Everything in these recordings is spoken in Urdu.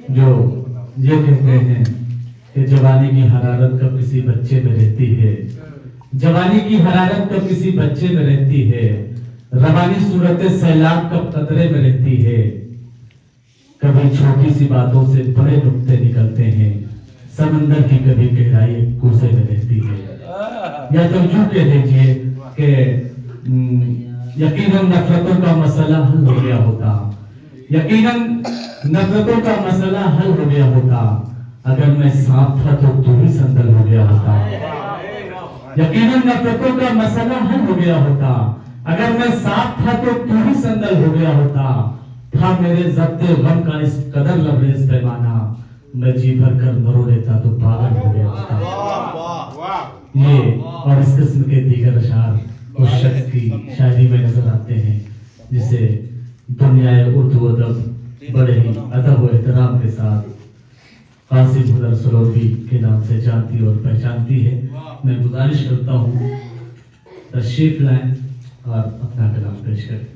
جو یہ کہتے ہیں کہ جوانی کی حرارت کب کسی بچے میں رہتی ہے، جوانی کی حرارت کب کسی بچے میں رہتی ہے، روانی صورت سیلاب کب قطرے میں رہتی ہے، کبھی چھوٹی سی باتوں سے بڑے نقطے نکلتے ہیں، سمندر کی کبھی گہرائی کوسے میں رہتی ہے۔ یا تو یوں کہہ دیجئے کہ یقیناً نفرتوں کا مسئلہ حل ہو گیا ہوتا، یقیناً نفرتوں کا مسئلہ حل ہو گیا ہوتا، اگر میں سانپ تھا تو ہی سندل ہو گیا ہوتا، یقیناً نفرتوں کا مسئلہ حل ہو گیا ہوتا، اگر میں سانپ تھا تو ہی سندل ہو گیا ہوتا، تھا میرے ضبط غم کا اس قدر لبریز پیمانہ، میں جی بھر کر مرو لیتا تو پاگل ہو گیا ہوتا۔ یہ اور اس قسم کے دیگر اشعار اس شخص کی شاعری میں نظر آتے ہیں جسے دنیا اردو ادب بڑے ہی ادب و احترام کے ساتھ قاسم حیدر سلوبی کے نام سے جانتی اور پہچانتی ہے۔ میں گزارش کرتا ہوں تشریف لائیں اور اپنا کلام پیش کریں۔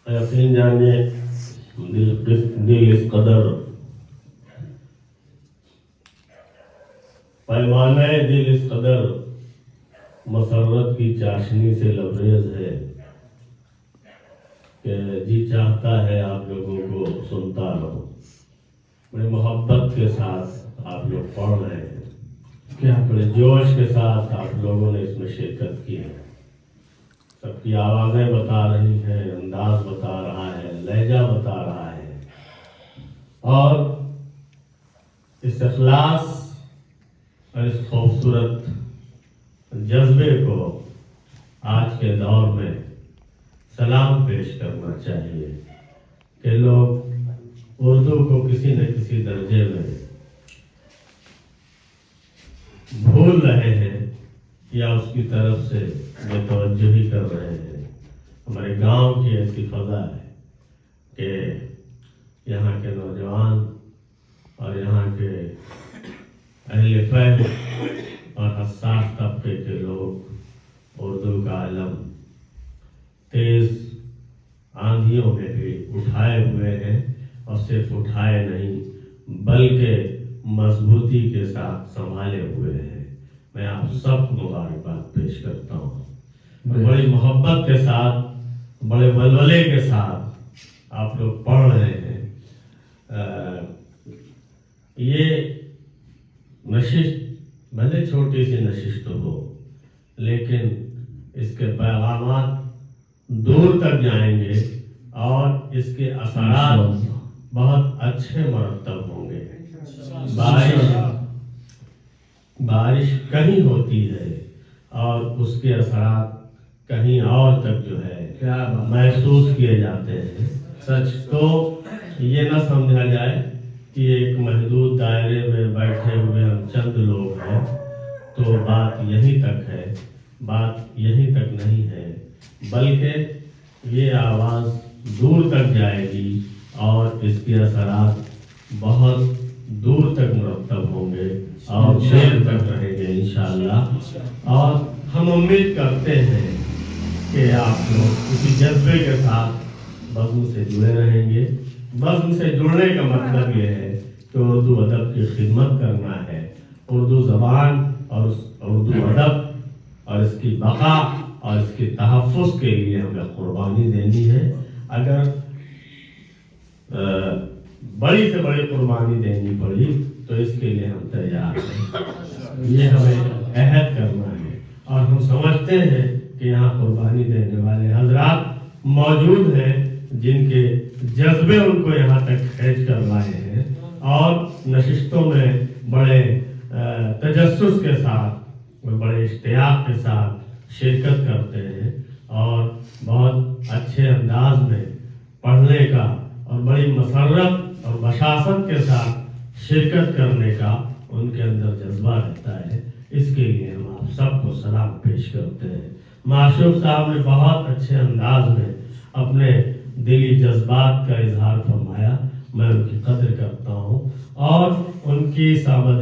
یقین جانے دل اس قدر پیمانہ دل اس قدر مسرت کی چاشنی سے لبریز ہے کہ جی چاہتا ہے آپ لوگوں کو سنتا رہو۔ بڑے محبت کے ساتھ آپ لوگ پڑھ رہے ہیں، کیا بڑے جوش کے ساتھ آپ لوگوں نے اس میں شرکت کی ہے۔ سب کی آوازیں بتا رہی ہیں، انداز بتا رہا ہے، لہجہ بتا رہا ہے، اور اس اخلاص اور اس خوبصورت جذبے کو آج کے دور میں سلام پیش کرنا چاہیے کہ لوگ اردو کو کسی نہ کسی درجے میں بھول رہے ہیں یا اس کی طرف سے بے توجہی کر رہے ہیں۔ ہمارے گاؤں کی ایسی فضا ہے کہ یہاں کے نوجوان اور یہاں کے اہل فہم اور حساس طبقے کے لوگ اردو کا علم تیز آندھیوں میں بھی اٹھائے ہوئے ہیں، اور صرف اٹھائے نہیں بلکہ مضبوطی کے ساتھ سنبھالے ہوئے ہیں۔ میں آپ سب کو مبارکباد پیش کرتا ہوں۔ بڑی محبت کے ساتھ، بڑے ولولے کے ساتھ آپ لوگ پڑھ رہے ہیں۔ یہ نشست بھلے چھوٹی سی نشست ہو، لیکن اس کے پیغامات دور تک جائیں گے اور اس کے اثرات بہت اچھے مرتب ہوں گے۔ بارش کہیں ہوتی ہے اور اس کے اثرات کہیں اور تک جو ہے محسوس کیے جاتے ہیں۔ سچ تو یہ نہ سمجھا جائے کہ ایک محدود دائرے میں بیٹھے ہوئے ہم چند لوگ ہیں تو بات یہیں تک ہے، بات یہیں تک نہیں ہے، بلکہ یہ آواز دور تک جائے گی اور اس کے اثرات بہت دور تک مرتب ہوں گے اور دیر تک رہیں گے انشاءاللہ۔ اور ہم امید کرتے ہیں کہ آپ لوگ اسی جذبے کے ساتھ بزم سے جڑے رہیں گے۔ بزم سے جڑنے کا مطلب یہ ہے کہ اردو ادب کی خدمت کرنا ہے، اردو زبان اور اردو ادب اور اس کی بقا اور اس کے تحفظ کے لیے ہمیں قربانی دینی ہے۔ اگر بڑی سے بڑی قربانی دینی پڑی تو اس کے لیے ہم تیار ہیں۔ یہ ہمیں عہد کرنا ہے، اور ہم سمجھتے ہیں کہ یہاں قربانی دینے والے حضرات موجود ہیں جن کے جذبے ان کو یہاں تک کھینچ کر لائے ہیں، اور نشستوں میں بڑے تجسس کے ساتھ، بڑے اشتیاق کے ساتھ شرکت کرتے ہیں، اور بہت اچھے انداز میں پڑھنے کا اور بڑی مسرت اور بشاشت کے ساتھ شرکت کرنے کا ان کے اندر جذبہ رہتا ہے۔ اس کے لیے ہم آپ سب کو سلام پیش کرتے ہیں۔ معشوق صاحب نے بہت اچھے انداز میں اپنے دلی جذبات کا اظہار فرمایا، میں ان کی 21 آمد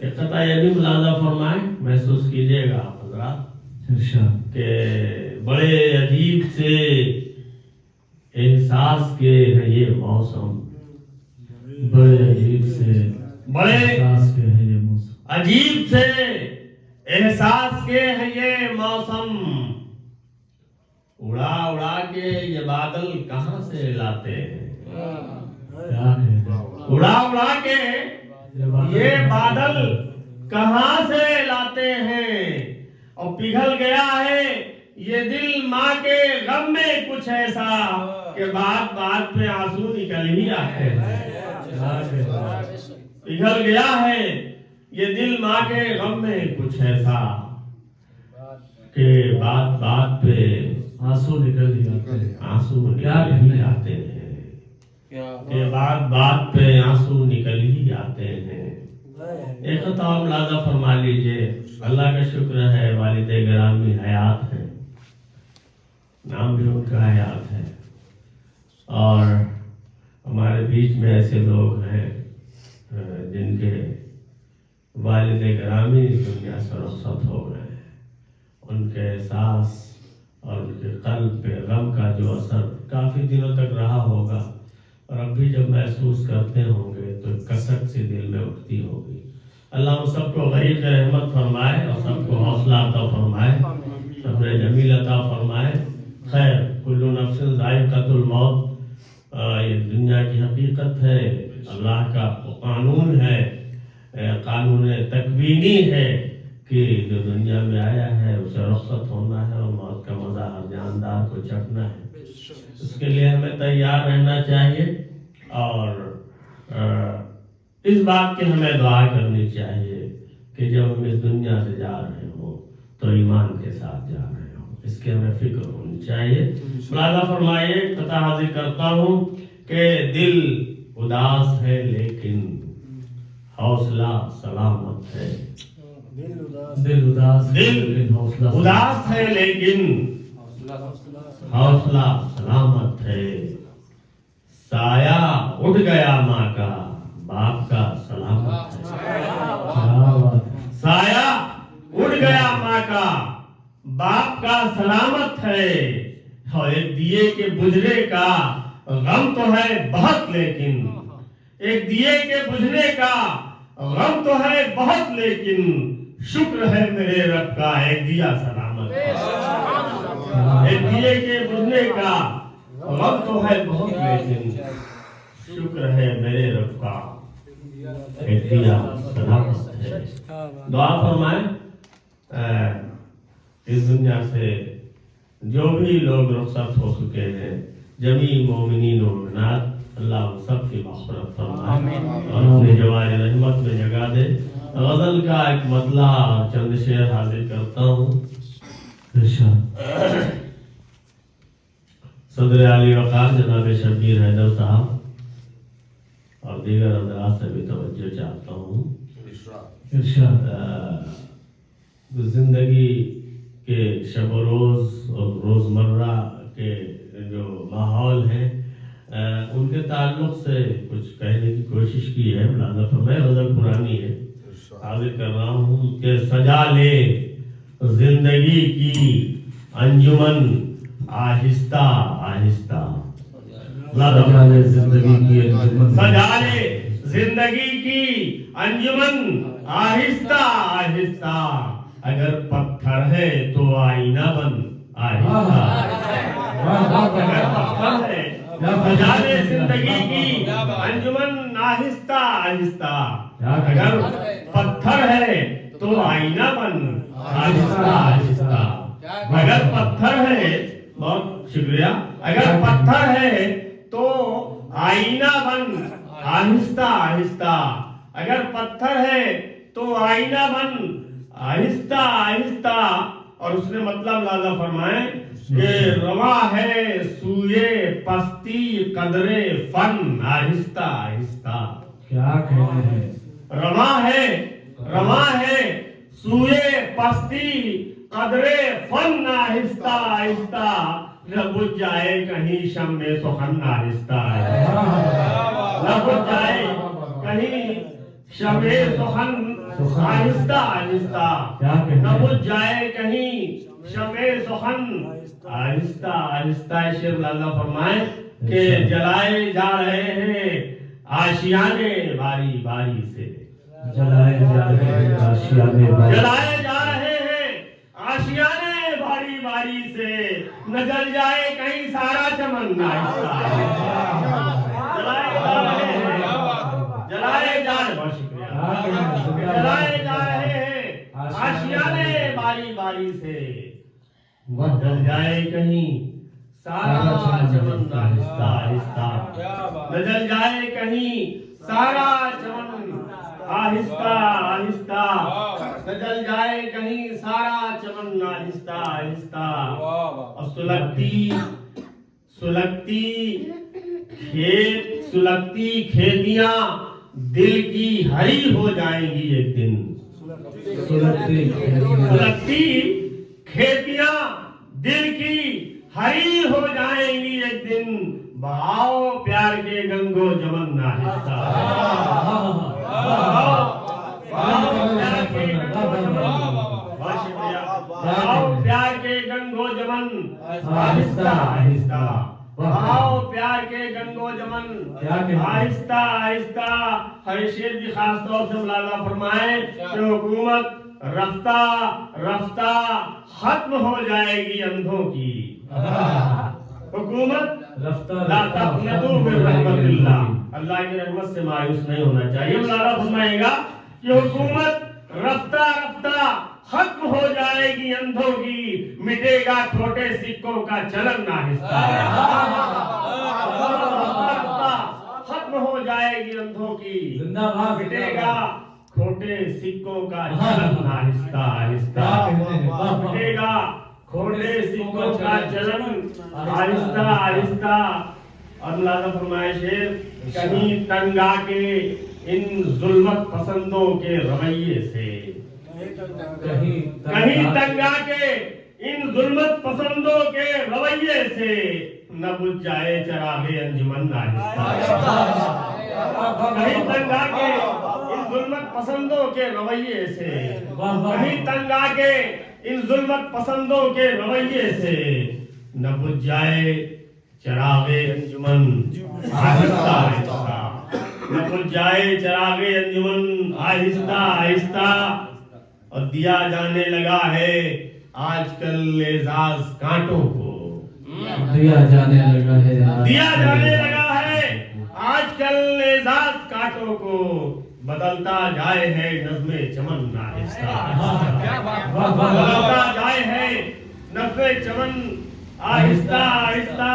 ایک قطعہ یہ بھی ملاحظہ فرمائیں، محسوس کیجئے گا آپ حضرات ارشاد کہ بڑے عجیب سے احساس کے ہے یہ موسم، بڑے عجیب سے بڑے احساس کے ہے یہ موسم، عجیب سے احساس کے ہے یہ موسم، اڑا اڑا کے یہ بادل کہاں سے لاتے ہیں، کیا کہتے ہیں؟ اڑا اڑا کے یہ بادل کہاں سے لاتے ہیں، اور پگھل گیا ہے یہ دل ماں کے غم میں کچھ ایسا کہ بات بات پہ آنسو نکل ہی آتے ہیں، کیا کہتے ہیں؟ پگھل گیا ہے یہ دل ماں کے غم میں کچھ ایسا کہ بات بات پہ آنسو نکل ہی آتے ہیں، آنسو نکل ہی آتے ہیں، کہ بات بات پہ آنسو نکل ہی آتے ہیں۔ ایک خطاب ملاحظہ فرما لیجئے، اللہ کا شکر ہے والد گرامی حیات ہیں، نام بھی ان کا حیات ہے، اور ہمارے بیچ میں ایسے لوگ ہیں جن کے والد گرامی دنیا سے رخصت ہو گئے ہیں، ان کے احساس اور ان کے قلب پہ غم کا جو اثر کافی دنوں تک رہا ہوگا، اور اب بھی جب محسوس کرتے ہوں گے تو کسک سی دل میں اٹھتی ہوگی۔ اللہ ہم سب کو غریب رحمت فرمائے اور سب کو حوصلہ عطا فرمائے، صبر جمیل عطا فرمائے۔ خیر، کل نفس ذائقۃ الموت، یہ دنیا کی حقیقت ہے، اللہ کا قانون ہے، قانون تکوینی ہے کہ جو دنیا میں آیا ہے اسے رخصت ہونا ہے اور موت کا مزہ ہر جاندار کو چکھنا ہے۔ اس کے لیے ہمیں تیار رہنا چاہیے، اور اس بات کی ہمیں دعا کرنی چاہیے کہ جب ہم اس دنیا سے جا رہے ہوں تو ایمان کے ساتھ جا رہے ہوں، اس کی ہمیں فکر ہونی چاہیے۔ ملاحظہ فرمائیے، قطعہ حاضر کرتا ہوں کہ دل اداس ہے لیکن حوصلہ سلامت ہے، دل اداس دل حوصلہ اداس ہے لیکن حوصلہ سلامت ہے، سایہ اٹھ گیا ماں کا باپ کا سلامت ہے، کیا بات ہے، سایہ اٹھ گیا ماں کا باپ کا سلامت ہے، اور ایک دیے کے بجھنے کا غم تو ہے بہت لیکن، ایک دیے کے بجھنے کا غم تو ہے بہت لیکن شکر ہے میرے رب کا ایک دیا سلامت ہے، ایک دیے کے بجھنے کا غم تو ہے بہت لیکن شکر ہے میرے رب کا ایک دیا سلامت ہے۔ دعا فرمائیں، اس دنیا سے جو بھی لوگ رخصت ہو چکے ہیں، جمیع مومنین و مومنات، اللہ ان سب کی مغفرت فرمائے اور اپنے جوار رحمت میں جگہ دے۔ غزل کا ایک مطلع اور چند شعر حاضر کرتا ہوں۔ ارشاد صدر عالی وقار جناب شبیر حیدر صاحب اور دیگر حضرات سے بھی توجہ چاہتا ہوں۔ ارشاد زندگی کے شب و روز اور روزمرہ کے جو ماحول ہیں ان کے تعلق سے کچھ کہنے کی کوشش کی ہے۔ ملاحظہ فرمائے، غزل پرانی ہے، حاضر کر رہا ہوں کہ سجا لے زندگی کی انجمن آہستہ آہستہ، سجا لے زندگی کی انجمن، سجا لے زندگی کی انجمن آہستہ آہستہ، اگر پتھر ہے تو آئینہ بن آہستہ، اگر پتھر ہے سجا لے زندگی کی انجمن آہستہ آہستہ، اگر پتھر ہے تو آئینہ بن آہستہ آہستہ، اگر پتھر ہے، بہت شکریہ، اگر پتھر ہے تو آئینہ بن آہستہ آہستہ، اگر پتھر ہے تو آئینہ بن آہستہ آہستہ۔ اور اس نے مطلب ملاحظہ فرمائیں کہ رواں ہے سوئے پستی قدر فن آہستہ آہستہ، کیا کہتے ہیں، رواں ہے سوئے پستی قدر فن آہستہ آہستہ، نہ بجھ جائے کہیں شمع سخن آہستہ آہستہ، نہ بجھ جائے کہیں شمع سخن آہستہ آہستہ کیا کہتے ہیں؟ نہ بجھ جائے کہیں شمع سخن، آہستہ آہستہ شیر اللہ فرمائے کہ جلائے جا رہے ہیں آشیانے باری باری سے، جلائے جا رہے ہیں آشیانے باری، جلائے جا رہے ہیں آشیانے باری باری سے، نہ جل جائے کہیں سارا چمن، آہستہ جلائے جا رہے ہیں، جلائے جا رہے، بہت شکریہ، جلائے جا رہے ہیں آشیانے باری باری سے، جل جائے کہیں سارا چمن، آہستہ آہستہ نہ جل جائے کہیں سارا چمن، آہستہ آہستہ نہ جل جائے کہیں سارا چمن، آہستہ آہستہ، اور سلگتی کھیتیاں دل کی ہری ہو جائیں گی ایک دن، سلگتی کھیتیاں دل کی ہری ہو جائیں گی ایک دن، بہاؤ پیار کے گنگو جمن، آہستہ بہاؤ پیار کے گنگو جمن، آہستہ آہستہ بہاؤ پیار کے گنگو جمن، آہستہ آہستہ۔ ہر شیر بھی خاص طور سے مولانا فرمائے کہ حکومت رفتہ رفتہ ختم ہو جائے گی اندھوں کی، حکومت لا تقنطوا من رحمت اللہ، اللہ کی رحمت سے مایوس نہیں ہونا چاہیے۔ مولانا فرمائے گا کہ حکومت رفتہ رفتہ ختم ہو جائے گی اندھوں کی، مٹے گا کھوٹے سکوں کا چلن، آہستہ ختم ہو جائے گی اندھوں کی، مٹے گا کھوٹے سکوں کا چلن، آہستہ آہستہ مٹے گا کھوٹے سکوں کا چلن، آہستہ آہستہ۔ اور مولانا فرمائے شیر کہیں تنگ آ کے ان ظلمت پسندوں کے رویے سے، کہیں تنگ آ کے ان ظلمت پسندوں کے رویے سے، نہ بجھ جائے چراغ انجمن، آہستہ کہیں تنگ آ کے ان ظلمت پسندوں کے رویے سے، کہیں تنگ آ کے ان ظلمت پسندوں کے رویے سے، نہ بجھ جائے چراغ انجمن، آہستہ آہستہ نہ بجھ جائے چراغ انجمن، آہستہ آہستہ۔ اور دیا جانے لگا ہے آج کل اعزاز کانٹوں کو، دیا جانے لگا ہے، دیا جانے لگا ہے آج کل اعزاز کانٹوں کو، بدلتا جائے ہے نظم چمن، آہستہ بدلتا جائے ہے نظم چمن، آہستہ آہستہ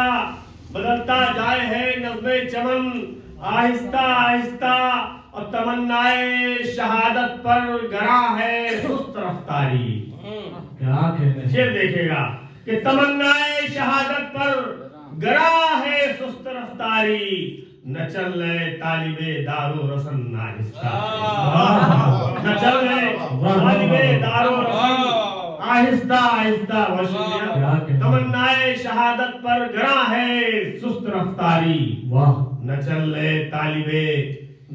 بدلتا جائے ہے نظم چمن، آہستہ آہستہ۔ اور تمنائے شہادت پر گراں ہے سست رفتاری، کیا کہنے شیر دیکھے گا کہ تمنائے شہادت پر گراں ہے سست رفتاری، نہ چل رہے طالب دارو رسن، آہستہ نہ چل رہے طالب دارو رسن، آہستہ آہستہ۔ تمنائے شہادت پر گراں ہے سست رفتاری، نہ چل رہے طالب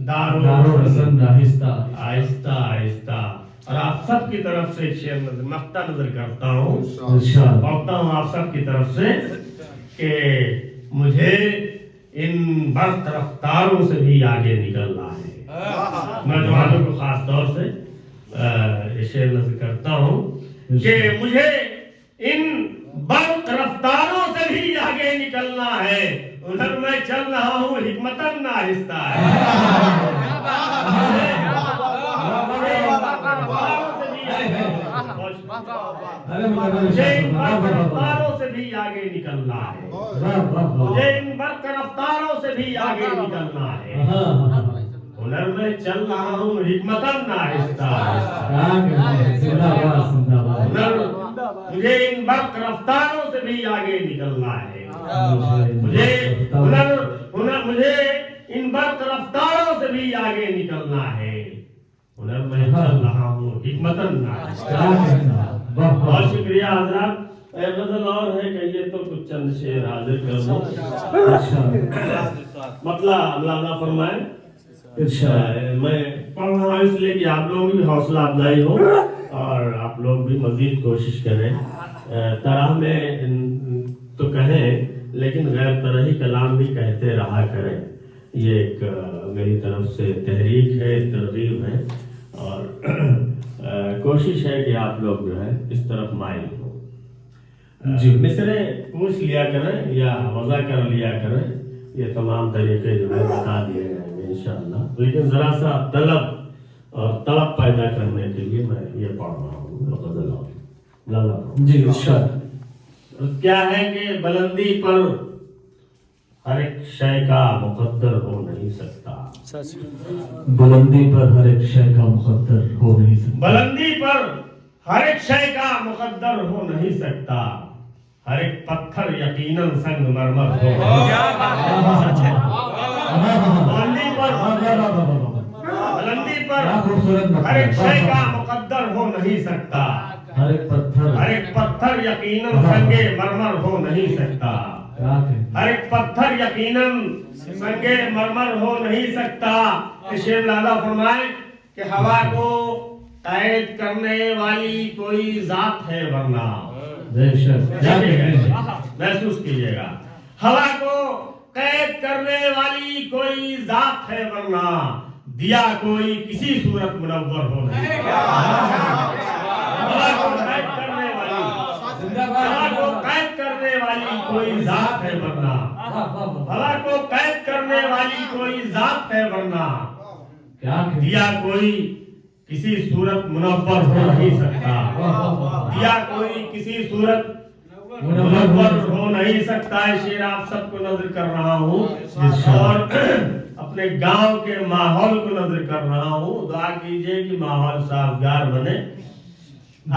دارو رسن، آہستہ آہستہ آہستہ۔ اور آپ سب کی طرف سے ایک شعر مقطع نظر کرتا ہوں، پڑھتا ہوں آپ سب کی طرف سے کہ مجھے ان برق رفتاروں سے بھی آگے نکلنا ہے۔ نوجوانوں کو خاص طور سے یہ شعر نظر کرتا ہوں کہ مجھے ان برق رفتاروں سے بھی آگے نکلنا ہے، ادھر میں چل رہا ہوں حکمتاً آہستہ مجھے ان برق رفتاروں سے بھی آگے نکلنا ہے، مجھے ان برق رفتاروں سے بھی آگے نکلنا ہے، ہنر میں چل رہا ہوں حکمتاً آہستہ مجھے ان برق رفتاروں سے بھی آگے نکلنا ہے، مجھے ان برق رفتاروں سے بھی آگے نکلنا ہے، ہنر میں چل رہا ہوں حکمتاً آہستہ۔ بہت شکریہ حضرات۔ ایک غزل اور ہے کہ یہ تو کچھ چند شعر حاضر کر دوں، مطلع مولانا فرمائے میں پڑھ رہا ہوں اس لیے کہ آپ لوگ بھی حوصلہ افزائی ہو اور آپ لوگ بھی مزید کوشش کریں. طرح میں تو کہیں لیکن غیر طرحی کلام بھی کہتے رہا کریں. یہ ایک میری طرف سے تحریک ہے، ترغیب ہے، اور کوشش ہے کہ آپ لوگ جو ہے اس طرف مائل ہوں. جی. مصرے پوچھ لیا کریں یا وضع کر لیا کریں، یہ تمام طریقے جو ہے بتا دیے جائیں گے انشاءاللہ. لیکن ذرا سا طلب اور طلب پیدا کرنے کے لیے میں یہ پڑھ رہا ہوں. جی ارشاد. کیا ہے کہ بلندی پر ہر ایک شے کا مقدر ہو نہیں سکتا. بلندی پر ہر ایک شے کا مقدر ہو نہیں سکتا. بلندی پر ہر ایک شے کا مقدر ہو نہیں سکتا. ہر ایک پتھر یقیناً سنگ مرمر ہو. بلندی پر ہر ایک شے کا مقدر ہو نہیں سکتا. ہر ایک پتھر یقیناً سنگ مرمر ہو نہیں سکتا. ہر ایک پتھر یقیناً سنگ مرمر ہو نہیں سکتا. شیخ لالا فرمائے کہ ہوا کو قید کرنے والی کوئی ذات ہے ورنہ. محسوس کیجئے گا. ہوا کو قید کرنے والی کوئی ذات ہے ورنہ دیا کوئی کسی صورت منور ہو نہیں. ہوا کو قید کرنے والی کوئی ذات ہے ورنہ ہوا کو قید کرنے والی کوئی ذات ہے ورنہ دیا کوئی کسی صورت منور ہو نہیں سکتا. دیا کوئی کسی صورت منور ہو نہیں سکتا. شعر آپ سب کو نظر کر رہا ہوں اور اپنے گاؤں کے ماحول کو نظر کر رہا ہوں. دعا کیجئے کہ ماحول سازگار بنے،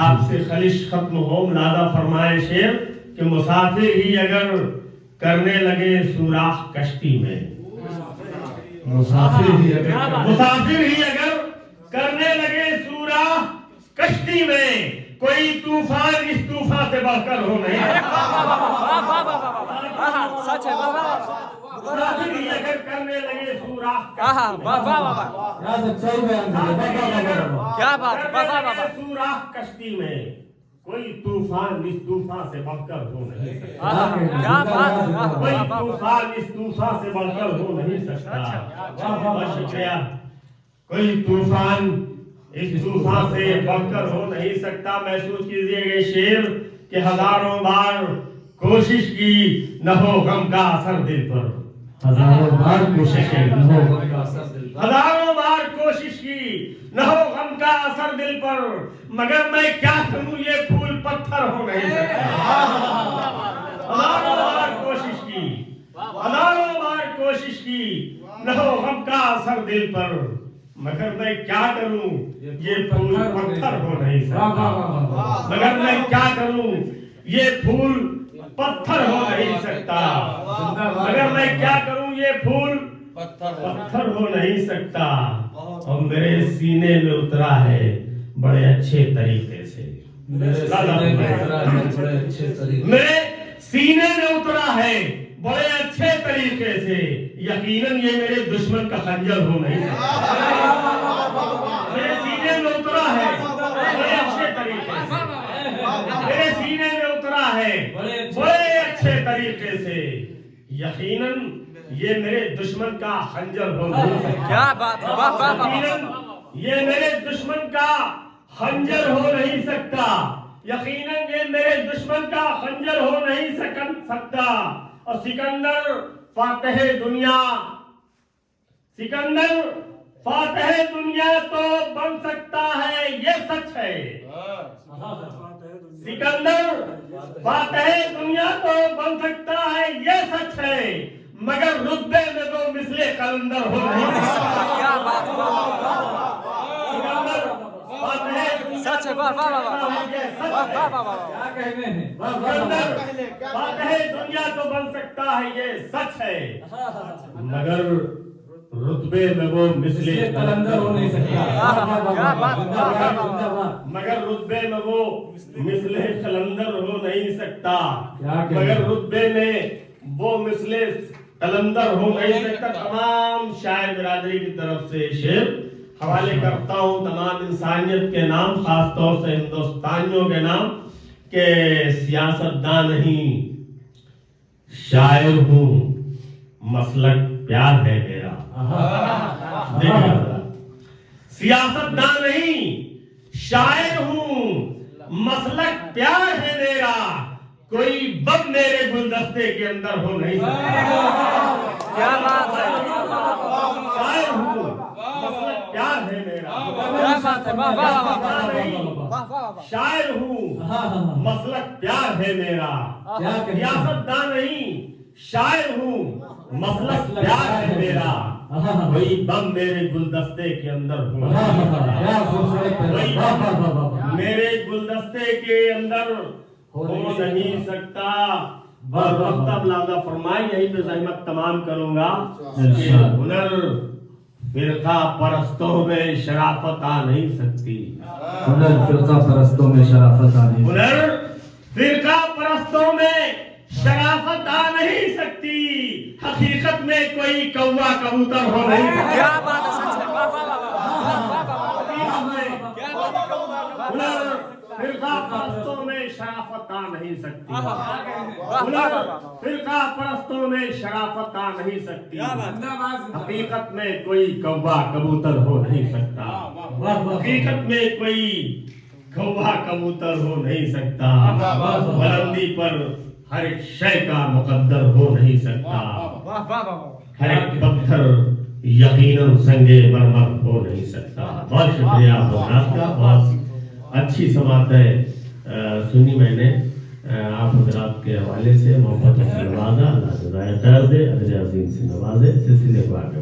آپ سے خلش ختم ہو. ملادہ فرمائے شعر کہ مسافر ہی اگر کرنے لگے سوراخ کشتی میں. مسافر ہی اگر کرنے لگے سوراخ کشتی میں کوئی طوفان اس طوفان سے بڑھ کر ہو نہیں. مسافر ہی اگر کرنے لگے سوراخ سوراخ کشتی میں کوئی طوفان اس طوفان سے بڑھ کر ہو نہیں سکتا. کوئی طوفان اس طوفان سے بڑھ کر ہو نہیں سکتا. بہت شکریہ. کوئی طوفان اس طوفان سے بڑھ کر ہو نہیں سکتا. محسوس کیجئے گا شعر کہ ہزاروں بار کوشش کی نہ ہو غم کا اثر دل پر. ہزاروں بار کوشش کی نہ ہو غم کا اثر دل پر. ہزاروں بار کوشش کی نہ ہو غم کا اثر دل پر مگر میں کیا کروں یہ پھول پتھر ہو نہیں سکتا. ہزاروں بار کوشش کی نہ ہو غم کا اثر دل پر مگر میں کیا کروں یہ پھول پتھر ہو نہیں سکتا. مگر میں کیا کروں یہ پھول پتھر ہو نہیں سکتا. مگر میں کیا کروں یہ پھول پتھر ہو نہیں سکتا. اور میرے سینے میں اترا ہے بڑے اچھے طریقے سے. میرے سینے میں اترا ہے بڑے اچھے طریقے سے. یقیناً یہ میرے دشمن کا خنجر ہو نہیں سکتا. میرے سینے میں اترا ہے بڑے اچھے طریقے سے. میرے سینے میں اترا ہے بڑے اچھے طریقے سے. یقیناً یہ میرے دشمن کا خنجر ہو نہیں سکتا. یقیناً یہ میرے دشمن کا خنجر ہو نہیں سکتا. یقیناً یہ میرے دشمن کا خنجر ہو نہیں سکتا. اور سکندر فاتح دنیا تو بن سکتا ہے یہ سچ ہے. سکندر فاتح دنیا تو بن سکتا ہے یہ سچ ہے مگر رتبے میں وہ مثل قلندر ہو نہیں سکتا. سچ ہے. فاتح دنیا تو بن سکتا ہے یہ سچ ہے مگر رتبے میں وہ مثل قلندر ہو نہیں سکتا. مگر رتبے میں وہ مثل قلندر ہو نہیں سکتا. مگر رتبے میں وہ مثل قلندر ہو نہیں سکتا. تمام شاعر برادری کی طرف سے شعر حوالے کرتا ہوں تمام انسانیت کے نام، خاص طور سے ہندوستانیوں کے نام، کہ سیاستداں نہیں شاعر ہوں، مسلک پیار ہے میرا. سیاستداں نہیں شاعر ہوں، مسلک پیار ہے میرا، کوئی بم میرے گلدستے کے اندر ہو نہیں سکتا. کیا بات ہے، شاعر ہوں، مسلک پیار ہے میرا. کیا بات ہے، واہ واہ واہ واہ. شاعر ہوں، مسلک پیار ہے میرا. سیاستداں نہیں شاعر ہوں، مسلک پیار ہے میرا، کوئی بم میرے گلدستے کے اندر ہو کوئی بم میرے گلدستے کے اندر ہو نہیں سکتا. اور وقت لازہ فرمائی، یہیں پہ زحمت تمام کروں گا کہ ہنر فرقہ پرستوں میں شرافت آ نہیں سکتی. ہنر فرقہ پرستوں میں شرافت آ نہیں سکتی. ہنر فرقہ پرستوں میں شرافت آ نہیں سکتی. حقیقت میں کوئی کوا کبوتر ہو نہیں سکتا. کیا بات ہے، سچ ہے، واہ واہ واہ. ہنر فرقہ پرستوں میں شرافت آ نہیں سکتی. ہنر فرقہ پرستوں میں شرافت آ نہیں سکتی. حقیقت میں کوئی کوا کبوتر ہو نہیں سکتا. حقیقت میں کوئی کوا کبوتر ہو نہیں سکتا. بلندی پر ہر ایک شے کا مقدر ہو نہیں سکتا. ہر ایک پتھر یقیناً سنگے مرمر ہو نہیں سکتا. بہت شکریہ حضرات کا. بہت اچھی سماعتیں سنی میں نے آپ حضرات کے حوالے سے. محبت سے نوازا، اللہ جزائے خیر دے، اجر عظیم سے نوازے. سلسلے کو آگے